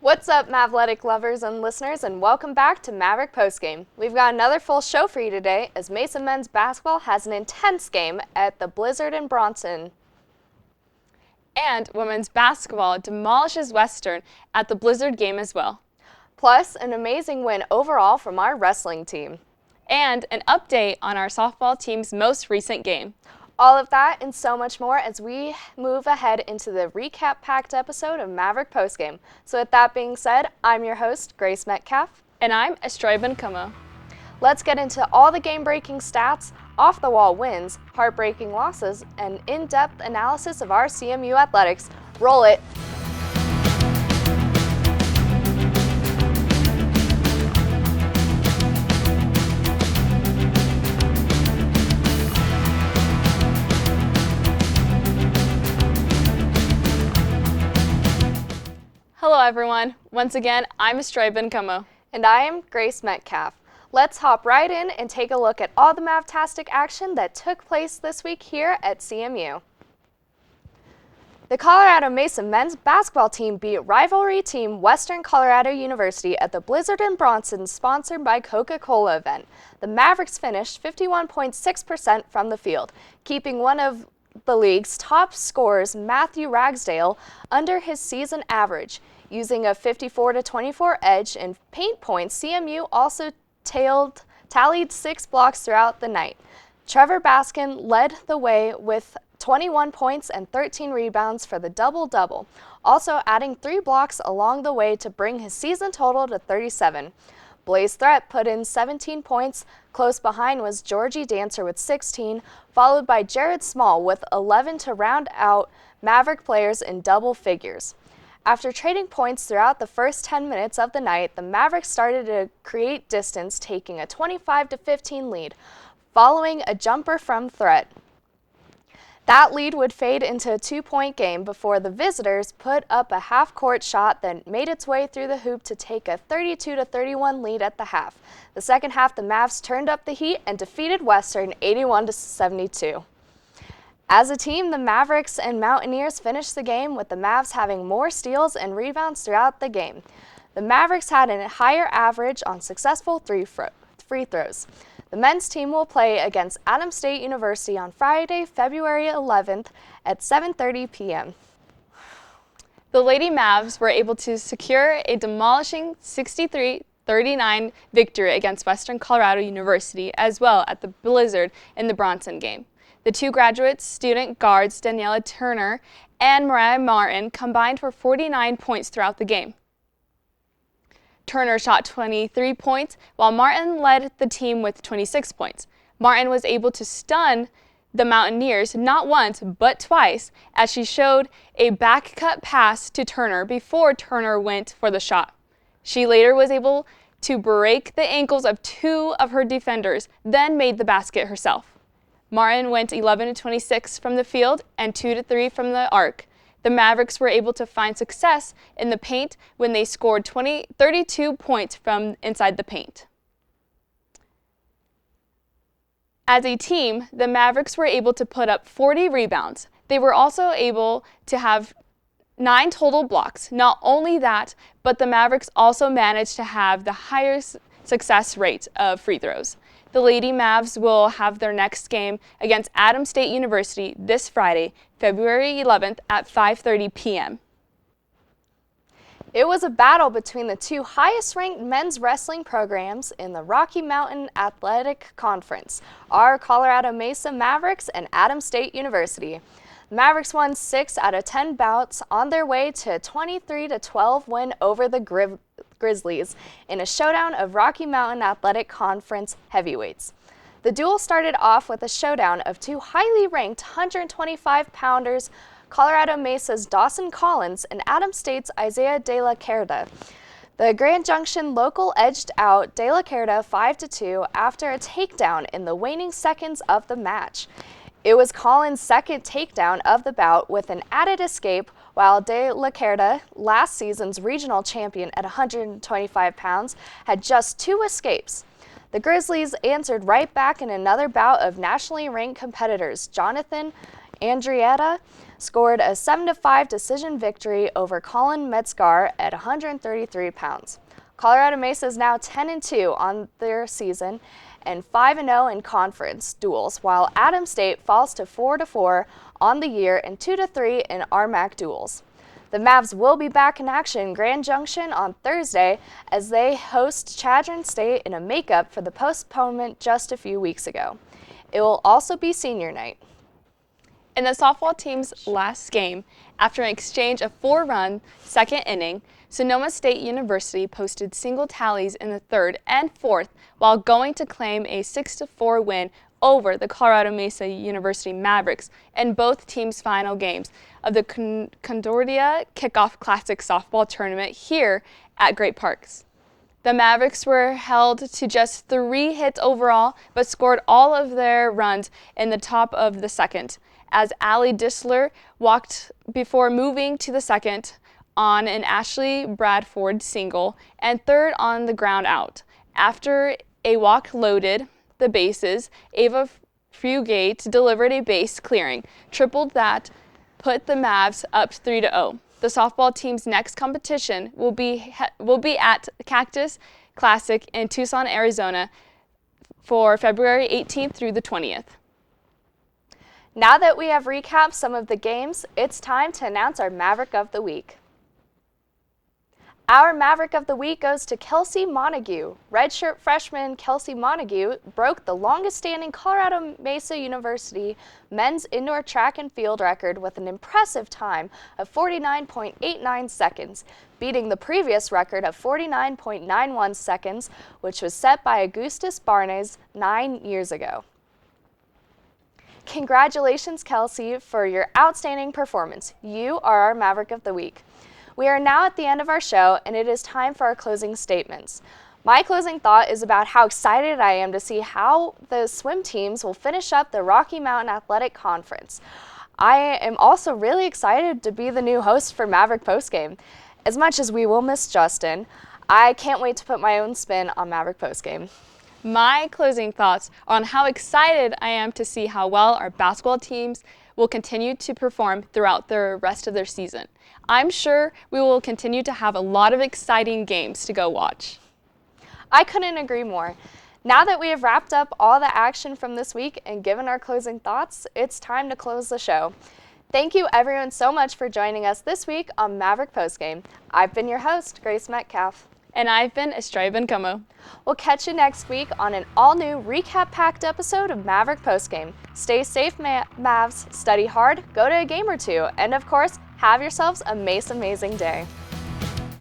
What's up, Mavletic lovers and listeners, and welcome back to Maverick Postgame. We've got another full show for you today as Mesa men's basketball has an intense game at the Blizzard in Bronson. And women's basketball demolishes Western at the Blizzard game as well. Plus, an amazing win overall from our wrestling team. And an update on our softball team's most recent game. All of that and so much more as we move ahead into the recap-packed episode of Maverick Postgame. So with that being said, I'm your host, Grace Metcalf. And I'm Estroy Bencomo. Let's get into all the game-breaking stats, off-the-wall wins, heartbreaking losses, and in-depth analysis of our CMU athletics. Roll it! Hello everyone, once again, I'm Estroy Bencomo. And I am Grace Metcalf. Let's hop right in and take a look at all the Mavtastic action that took place this week here at CMU. The Colorado Mesa men's basketball team beat rivalry team Western Colorado University at the Blizzard in Bronson sponsored by Coca-Cola event. The Mavericks finished 51.6% from the field, keeping one of the league's top scorers, Matthew Ragsdale, under his season average. Using a 54-24 edge in paint points, CMU also tallied 6 blocks throughout the night. Trevor Baskin led the way with 21 points and 13 rebounds for the double-double, also adding 3 blocks along the way to bring his season total to 37. Blaze Threat put in 17 points. Close behind was Georgie Dancer with 16, followed by Jared Small with 11 to round out Maverick players in double figures. After trading points throughout the first 10 minutes of the night, the Mavericks started to create distance, taking a 25-15 lead, following a jumper from Threat. That lead would fade into a 2-point game before the visitors put up a half-court shot that made its way through the hoop to take a 32-31 lead at the half. The second half, the Mavs turned up the heat and defeated Western 81-72. As a team, the Mavericks and Mountaineers finished the game with the Mavs having more steals and rebounds throughout the game. The Mavericks had a higher average on successful free throws. The men's team will play against Adams State University on Friday, February 11th at 7:30 p.m. The Lady Mavs were able to secure a demolishing 63-39 victory against Western Colorado University as well at the Blizzard in the Bronson game. The two graduate student guards, Daniela Turner and Mariah Martin, combined for 49 points throughout the game. Turner shot 23 points, while Martin led the team with 26 points. Martin was able to stun the Mountaineers not once, but twice, as she showed a back-cut pass to Turner before Turner went for the shot. She later was able to break the ankles of 2 of her defenders, then made the basket herself. Martin went 11-26 from the field and 2-3 from the arc. The Mavericks were able to find success in the paint when they scored 32 points from inside the paint. As a team, the Mavericks were able to put up 40 rebounds. They were also able to have 9 total blocks. Not only that, but the Mavericks also managed to have the highest success rate of free throws. The Lady Mavs will have their next game against Adams State University this Friday, February 11th at 5:30 p.m. It was a battle between the two highest-ranked men's wrestling programs in the Rocky Mountain Athletic Conference, our Colorado Mesa Mavericks and Adams State University. The Mavericks won 6 out of 10 bouts on their way to a 23-12 win over the Grizzlies in a showdown of Rocky Mountain Athletic Conference heavyweights. The duel started off with a showdown of two highly ranked 125-pounders, Colorado Mesa's Dawson Collins and Adams State's Isaiah De La Cerda. The Grand Junction local edged out De La Cerda 5-2 after a takedown in the waning seconds of the match. It was Collins' second takedown of the bout with an added escape, while De La Cerda, last season's regional champion at 125 pounds, had just 2 escapes. The Grizzlies answered right back in another bout of nationally ranked competitors, Jonathan Andrietta scored a 7-5 decision victory over Colin Metzgar at 133 pounds. Colorado Mesa is now 10-2 on their season and 5-0 in conference duels, while Adams State falls to 4-4 on the year and 2-3 in RMAC duels. The Mavs will be back in action in Grand Junction on Thursday as they host Chadron State in a makeup for the postponement just a few weeks ago. It will also be senior night. In the softball team's last game, after an exchange of 4-run second inning, Sonoma State University posted single tallies in the third and fourth while going to claim a 6-4 win over the Colorado Mesa University Mavericks in both teams' final games of the Concordia Kickoff Classic softball tournament here at Great Parks. The Mavericks were held to just 3 hits overall, but scored all of their runs in the top of the second, as Allie Disler walked before moving to the second on an Ashley Bradford single and third on the ground out. After a walk loaded the bases, Ava Fugate delivered a base clearing, tripled that put the Mavs up 3-0. The softball team's next competition will be at Cactus Classic in Tucson, Arizona for February 18th through the 20th. Now that we have recapped some of the games, it's time to announce our Maverick of the Week. Our Maverick of the Week goes to Kelsey Montague. Redshirt freshman Kelsey Montague broke the longest-standing Colorado Mesa University men's indoor track and field record with an impressive time of 49.89 seconds, beating the previous record of 49.91 seconds, which was set by Augustus Barnes 9 years ago. Congratulations, Kelsey, for your outstanding performance. You are our Maverick of the Week. We are now at the end of our show, and it is time for our closing statements. My closing thought is about how excited I am to see how the swim teams will finish up the Rocky Mountain Athletic Conference. I am also really excited to be the new host for Maverick Postgame. As much as we will miss Justin, I can't wait to put my own spin on Maverick Postgame. My closing thoughts are on how excited I am to see how well our basketball teams will continue to perform throughout the rest of their season. I'm sure we will continue to have a lot of exciting games to go watch. I couldn't agree more. Now that we have wrapped up all the action from this week and given our closing thoughts, it's time to close the show. Thank you everyone so much for joining us this week on Maverick Postgame. I've been your host, Grace Metcalf. And I've been Estrella Bencomo. We'll catch you next week on an all-new recap-packed episode of Maverick Postgame. Stay safe, Mavs, study hard, go to a game or two, and of course, have yourselves a Mesa-mazing day.